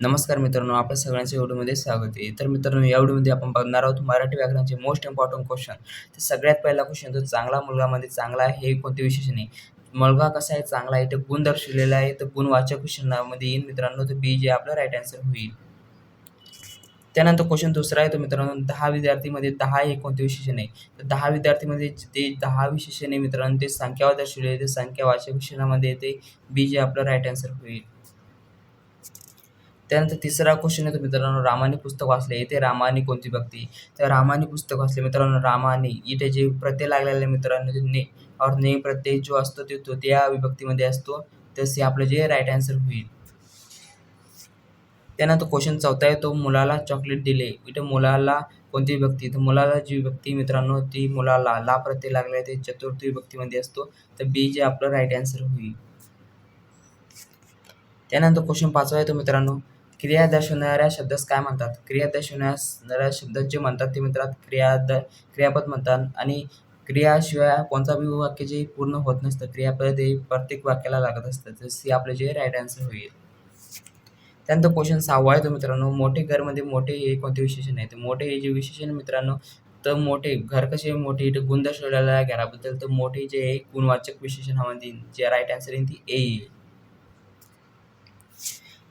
नमस्कार मित्रांनो, आपल्या सगळ्यांचं या व्हिडिओमध्ये स्वागत आहे. तर मित्रांनो, या व्हिडिओमध्ये आपण बघणार आहोत मराठी व्याकरणाचे मोस्ट इम्पॉर्टंट क्वेश्चन. तर सगळ्यात पहिला क्वेश्चन, तर चांगला मुलगामध्ये चांगला आहे हे कोणते विशेषण आहे? मुलगा कसा आहे चांगला आहे, तर गुण दर्शवलेला आहे, तर गुणवाचक विशेषणामध्ये येईल मित्रांनो, तर बी जे आपलं राईट आन्सर होईल. त्यानंतर क्वेश्चन दुसरा आहे, तो मित्रांनो 10 विद्यार्थीमध्ये 10 हे कोणते विशेषण आहे? तर 10 विद्यार्थीमध्ये ते 10 विशेषण आहे मित्रांनो, ते संख्यावर दर्शवलेले आहे, ते संख्यावाचक विशेषणामध्ये येते, बी जे आपलं राईट आन्सर होईल. त्यानंतर तिसरा क्वेश्चन येतो मित्रांनो, रामाने पुस्तक वाचले, इथे रामाने कोणती विभक्ती? तर रामाने पुस्तक वाचले मित्रांनो, रामाने इथे जे प्रत्यय लागलेला आहे मित्रांनो, ते ने और ने प्रत्यय जो असतो ते तो त्या विभक्तीमध्ये असतो, तसे आपलं जे राईट आन्सर होईल. त्यानंतर क्वेश्चन चौथा आहे, तो मुलाला चॉकलेट दिले, इथे मुलाला कोणती विभक्ती? तर मुलाला जी विभक्ती मित्रांनो, ती मुलाला ला प्रत्यय लागला आहे, ते चतुर्थी विभक्तीमध्ये असतो, तर बी जे आपलं राईट आन्सर होईल. त्यानंतर क्वेश्चन पाचवा आहे, तो मित्रांनो क्रिया दर्शवणाऱ्या शब्दास काय म्हणतात? क्रिया दर्शवणाऱ्या शब्दात जे म्हणतात ते मित्रात क्रियापद म्हणतात. आणि क्रियाशिवाय कोणता बी वाक्य जे पूर्ण होत नसतं, क्रियापद हे प्रत्येक वाक्याला लागत असतं, तसे आपलं जे राईट आन्सर होईल. त्यानंतर क्वेश्चन सहावा आहे, तो मित्रांनो मोठे घरमध्ये मोठे हे कोणते विशेषण आहे? तर मोठे हे जे विशेषण मित्रांनो, तर मोठे घर कसे मोठे, इथे गुण दर्शवलेला आहे घराबद्दल, तर मोठे जे आहे गुणवाचक विशेषणामध्ये जे राईट आन्सर येईल ती ए येईल.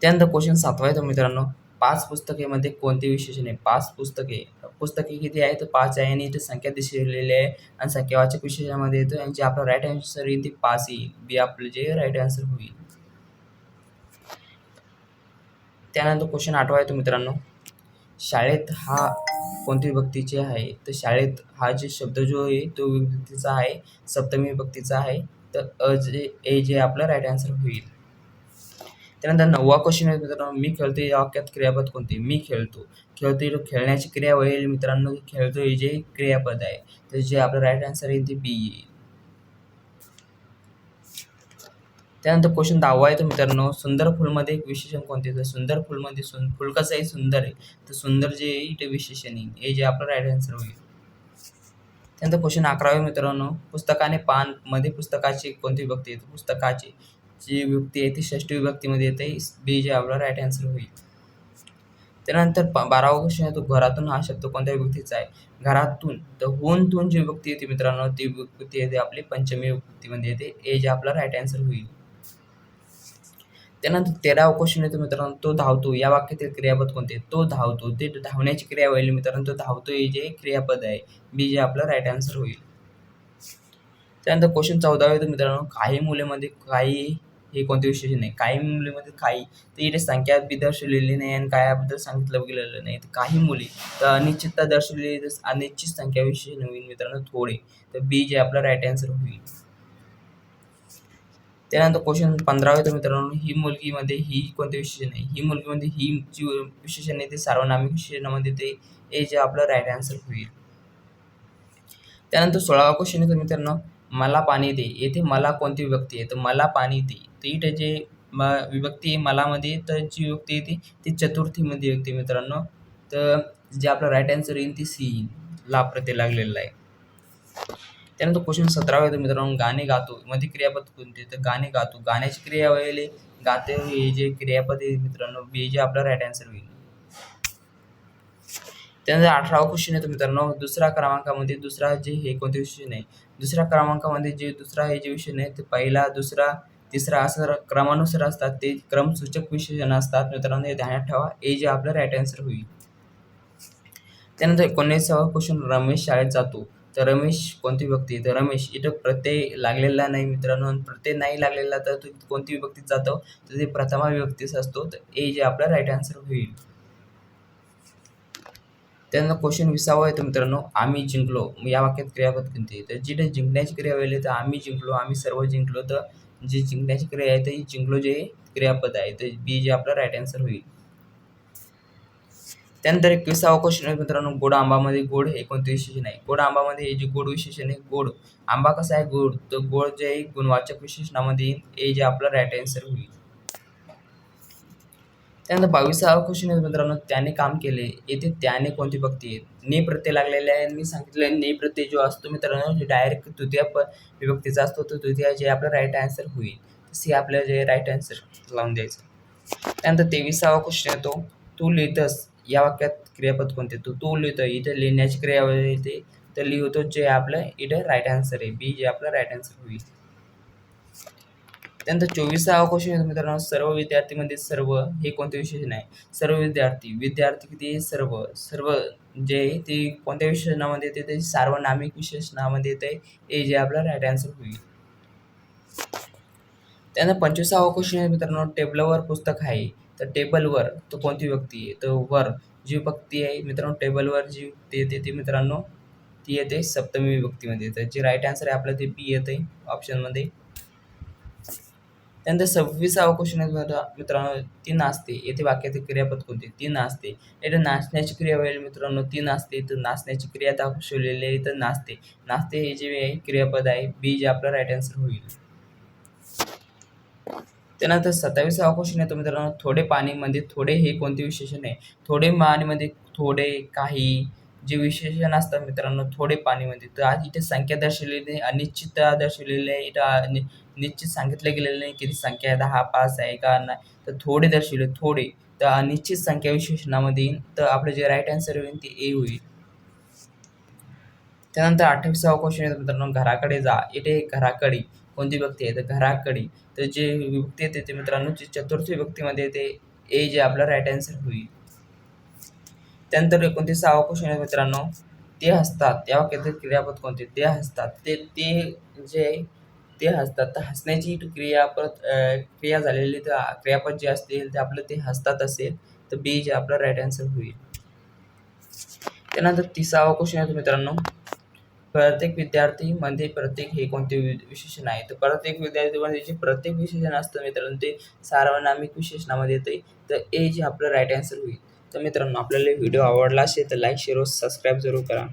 त्यानंतर क्वेश्चन सातवा आहे, तो मित्रांनो 5 पुस्तकेमध्ये कोणते विशेषण आहे? 5 पुस्तके किती आहे? तर 5 आहे आणि इथे संख्या दर्शवलेली आहे आणि संख्यावाचक विशेषणामध्ये येतो आणि जे आपलं राईट आन्सर येईल ते 5 येईल. बी आपलं जे राईट आन्सर होईल. त्यानंतर क्वेश्चन आठवा आहे, तो मित्रांनो शाळेत हा कोणती विभक्तीचे आहे? तर शाळेत हा जे शब्द जो आहे तो विभक्तीचा आहे, सप्तमी विभक्तीचा आहे, तर ए जे आपलं राईट आन्सर होईल. त्यानंतर 9वा क्वेश्चन आहे मित्रांनो, मी खेळतो या वाक्यात क्रियापद कोणते? मी खेळतो. खेळतो खेळण्याची क्रिया होईल मित्रांनो, खेळतो हे जे क्रियापद आहे, तर जे आपलं राईट आन्सर येईल ते बी येईल. त्यानंतर क्वेश्चन 10वा आहे, तो मित्रांनो सुंदर फुलमध्ये एक विशेषण कोणते? तर सुंदर फुलमध्ये फुल कसं आहे? सुंदर आहे, तर सुंदर जे आहे ते विशेषण येईल, हे जे आपलं राईट आन्सर होईल. त्यानंतर क्वेश्चन 11वा आहे मित्रांनो, पुस्तकाने पान मध्ये पुस्तकाची कोणती विभक्ती येते? पुस्तकाची जी विभक्ती आहे ती षष्टी विभक्तीमध्ये येते, बी जे आपला राईट आन्सर होईल. त्यानंतर 12वा क्वेश्चन आहे, तो घरातून हा शब्द कोणत्या विभक्तीचा आहे? घरातून, तर होऊन जी विभक्ती येते मित्रांनो, ती विभक्ती येते आपली पंचमी विभक्तीमध्ये येते, ए जे आपला राईट आन्सर होईल. त्यानंतर 13वा क्वेश्चन येतो मित्रांनो, तो धावतो या वाक्यातील क्रियापद कोणते? तो धावतो, ते धावण्याची क्रिया होईल मित्रांनो, तो धावतो हे जे क्रियापद आहे, बी जे आपलं राईट आन्सर होईल. त्यानंतर क्वेश्चन 14वा येतो मित्रांनो, काही मुलेमध्ये काही हे कोणते विशेषण आहे? काही मुलीमध्ये काही, तर इथे संख्या बी दर्शवलेली नाही आणि कायाबद्दल सांगितलं गेलेलं नाही. तर काही मुली, तर अनिश्चितता दर्शवलेली, तर अनिश्चित संख्या विशेषण होईल मित्रांनो थोडे, तर बी जे आपला राईट आन्सर होईल. त्यानंतर क्वेश्चन 15वा येतो मित्रांनो, ही मुलगीमध्ये ही कोणते विशेषण आहे? ही मुलगीमध्ये ही जी विशेषण आहे ते सार्वनामिक विशेषणामध्ये ते ए जे आपलं राईट आन्सर होईल. त्यानंतर 16वा क्वेश्चन येतो मित्रांनो, मला पाणी दे, येथे मला कोणती विभक्ती आहे? तर मला पाणी दे, तर इथे जे विभक्ती आहे मलामध्ये, तर जी विभक्ती येते ती चतुर्थीमध्ये येते मित्रांनो, तर जे आपलं राईट आन्सर येईल ती सी येईल, ला प्रत्यय लागलेला आहे. त्यानंतर क्वेश्चन 17वा येतो मित्रांनो, गाणे गातो मध्ये क्रियापद कोणते? तर गाणे गातो, गाण्याची क्रिया होईल गाते हे जे क्रियापद आहे मित्रांनो, बी जे आपला राईट आन्सर होईल. त्यानंतर 18वा क्वेश्चन येतो मित्रांनो, दुसऱ्या क्रमांकामध्ये दुसरा जे हे कोणते विशेषण आहे? दुसऱ्या क्रमांकामध्ये जे दुसरा हे जे विशेषण आहे ते पहिला, दुसरा, तिसरा असं क्रमानुसार असतात, ते क्रमसूचक विशेषण असतात मित्रांनो, हे ध्यानात ठेवा, ए जे आपलं राईट आन्सर होईल. त्यानंतर 19वा क्वेश्चन, रमेश शाळेत जातो, तर रमेश कोणती विभक्ती आहे? तर रमेश इथं प्रत्यय लागलेला नाही मित्रांनो, प्रत्यय नाही लागलेला तर तो कोणती विभक्तीत जातो? तर ते प्रथमा विभक्तीच असतो, तर ए जे आपला राईट आन्सर होईल. त्यानंतर क्वेश्चन 20वा येतो मित्रांनो, आम्ही जिंकलो या वाक्यात क्रियापद कोणते? तर जिथे जिंकण्याची क्रिया होईल तर आम्ही जिंकलो, आम्ही सर्व जिंकलो, तर जी जिंकण्याची क्रिया आहे तर जिंकलो जे क्रियापद आहे, तर बी जे आपला राईट आन्सर होईल. त्यानंतर 21वा क्वेश्चन आहे मित्रांनो, गोड आंबामध्ये गोड हे कोणते विशेषण आहे? गोड आंबामध्ये हे जे गोड विशेषण आहे, गोड आंबा कसा आहे? गोड, तर गोड जे आहे गुणवाचक विशेषणामध्ये येईल, ए जे आपला राईट आन्सर होईल. त्यानंतर 22वा क्वेश्चन आहे मित्रांनो, त्याने काम केले, येथे त्याने कोणती विभक्ती आहे? ने प्रत्यय लागलेले आहे, मी सांगितलं ने प्रत्यय जो असतो मित्रांनो, जे डायरेक्ट तृतीय विभक्तीचा असतो, तो तृतीय जे आपलं राईट आन्सर होईल, तसे आपलं जे राईट आन्सर लावून द्यायचं. त्यानंतर 23वा क्वेश्चन येतो, तू लिहितस या वाक्यात क्रियापद कोणते? तू लिहितो इथे लिहिण्याची क्रिया येते, तर लिहितो जे आपलं इथे राईट आन्सर आहे, बी जे आपलं राईट आन्सर होईल. त्यानंतर 24वा क्वेश्चन येतो मित्रांनो, सर्व विद्यार्थीमध्ये सर्व हे कोणते विशेषण आहे? सर्व विद्यार्थी, विद्यार्थी किती? सर्व. सर्व जे आहे ते कोणत्या विशेषणामध्ये येते? ते सार्वनामिक विशेषणामध्ये येते, हे जे आपलं राईट आन्सर होईल. त्यानंतर 25वा क्वेश्चन आहे मित्रांनो, टेबलवर पुस्तक आहे, तर टेबलवर तो कोणती व्यक्ती आहे? तर वर जी विभक्ती आहे मित्रांनो, टेबलवर जी विभक्ती येते ती मित्रांनो ती येते सप्तमी विभक्तीमध्ये. तर जे राईट आन्सर आहे आपलं ते बी येते ऑप्शनमध्ये. त्यानंतर 26वा क्वेश्चन आहे मित्रांनो, ती नाचते, येथे वाक्यातील क्रियापद कोणते? ती नाचते. येथे नाचण्याची क्रिया होईल मित्रांनो, ती नाचते, तर नाचण्याची क्रिया दर्शवलेली आहे, तर नाचते. नाचते हे जे आहे क्रियापद आहे, बी जे आपलं राईट आन्सर होईल. त्यानंतर 27वा क्वेश्चन येतो मित्रांनो, थोडे पाणीमध्ये थोडे हे कोणते विशेषण आहे? थोडे पाणीमध्ये थोडे, काही जे विशेषण असतात मित्रांनो थोडे पाणीमध्ये, तर आज इथे संख्या दर्शवलेली नाही, अनिश्चितता दर्शवलेली आहे. इथं निश्चित सांगितलं गेलेलं नाही किती संख्या आहे, 10, 5 आहे का नाही, तर थोडे दर्शवले, थोडे. तर अनिश्चित संख्या विशेषणामध्ये येईल, तर आपलं जे राईट आन्सर होईल ते ए होईल. त्यानंतर 28वा क्वेश्चन येतो मित्रांनो, घराकडे जा, इथे घराकडे कोणती विभक्ती आहे? तर घराकडे. तर जे विभक्ती येते ते मित्रांनो जी चतुर्थी विभक्तीमध्ये येते, ए जे आपला राईट आन्सर होईल. त्यानंतर 29वा क्वेश्चन आहे मित्रांनो, ते हसतात या वाक्यातील क्रियापद कोणते? ते हसतात. ते जे आहे ते हसतात. तर हसण्याची क्रिया झालेली, तर क्रियापद जे असतील ते आपलं ते हसतात असेल, तर बी जे आपलं राईट आन्सर होईल. त्यानंतर 30वा क्वेश्चन आहे मित्रांनो, प्रत्येक विद्यार्थीमध्ये प्रत्येक हे कोणते विशेषण आहे? तर प्रत्येक विद्यार्थीमध्ये जे प्रत्येक विशेषण असतं मित्रांनो ते सार्वनामिक विशेषणामध्ये येते, तर ए जे आपलं राईट आन्सर होईल. तर मित्रांनो आपल्याला व्हिडिओ आवडला असेल तर लाईक, शेअर व सबस्क्राईब जरूर करा.